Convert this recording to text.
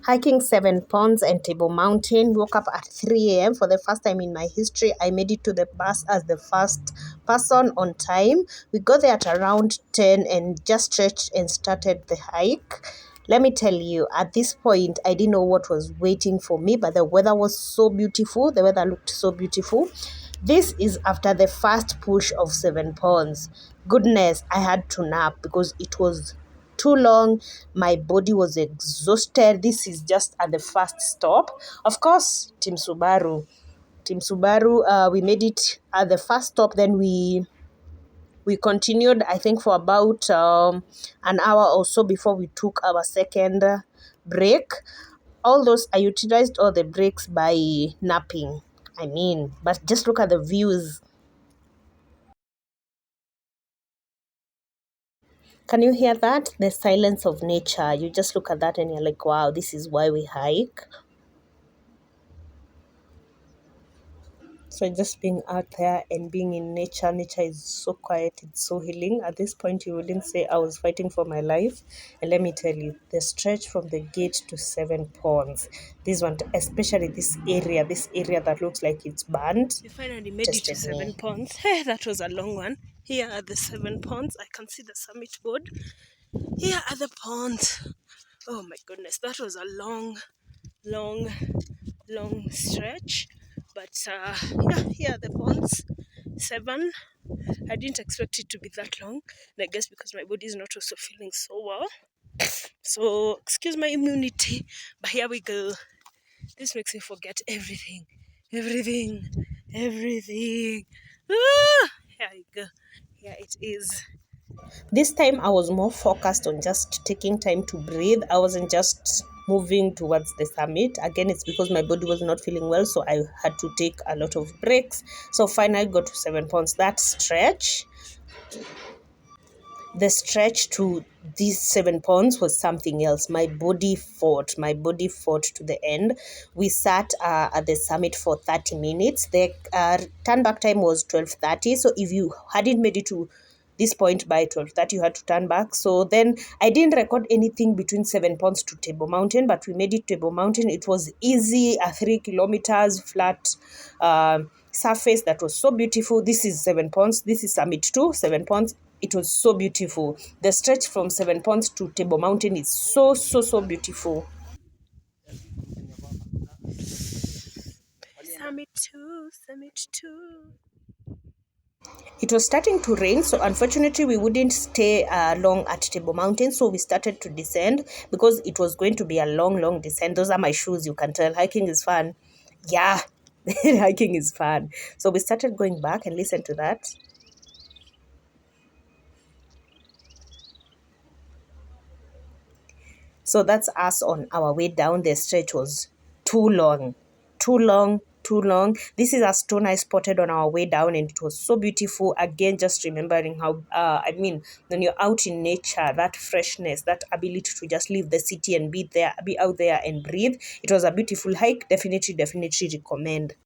Hiking 7 ponds and Table Mountain. Woke up at 3 a.m. For the first time in my history. I made it to the bus as the first person on time. We got there at around 10 and just stretched and started the hike. Let me tell you, at this point, I didn't know what was waiting for me, but the weather was so beautiful. The weather looked so beautiful. This is after the first push of 7 ponds. Goodness, I had to nap because it was too long. My body was exhausted. This is just at the first stop. Of course, Team Subaru. We made it at the first stop. Then we continued, I think, for about an hour or so before we took our second break. All those, I utilized all the breaks by napping. But just look at the views. Can you hear that? The silence of nature. You just look at that and you're like, wow, this is why we hike. So just being out there and being in nature, nature is so quiet, it's so healing. At this point, you wouldn't say I was fighting for my life. And let me tell you, the stretch from the gate to 7 ponds, this one, especially this area that looks like it's burned, we finally made it to 7 ponds. Hey, that was a long one. Here are the 7 ponds. I can see the summit board. Here are the ponds. Oh my goodness, that was a long, long, long stretch. But yeah, here are the ponds. 7. I didn't expect it to be that long. And I guess because my body is not also feeling so well. So excuse my immunity. But here we go. This makes me forget everything. Everything. Everything. Ah, here we go. Here it is. This time I was more focused on just taking time to breathe. I wasn't just moving towards the summit. Again, it's because my body was not feeling well, so I had to take a lot of breaks. So finally got to 7 ponds. That stretch, the stretch to these 7 ponds was something else. My body fought to the end. We sat at the summit for 30 minutes. The turn back time was 12:30. So if you hadn't made it to this point by 12:30, you had to turn back. So then I didn't record anything between 7 ponds to Table Mountain, but we made it to Table Mountain. It was easy, 3 kilometers flat surface that was so beautiful. This is 7 ponds. This is summit 2, 7 ponds. It was so beautiful. The stretch from 7 ponds to Table Mountain is so, so, so beautiful. Summit 2, Summit 2. It was starting to rain, so unfortunately we wouldn't stay long at Table Mountain, so we started to descend because it was going to be a long, long descent. Those are my shoes, you can tell. Hiking is fun. Yeah, hiking is fun. So we started going back, and listen to that. So that's us on our way down. The stretch was too long, too long, too long. This is a stone I spotted on our way down, and it was so beautiful. Again, just remembering how, when you're out in nature, that freshness, that ability to just leave the city and be out there and breathe. It was a beautiful hike. Definitely, definitely recommend.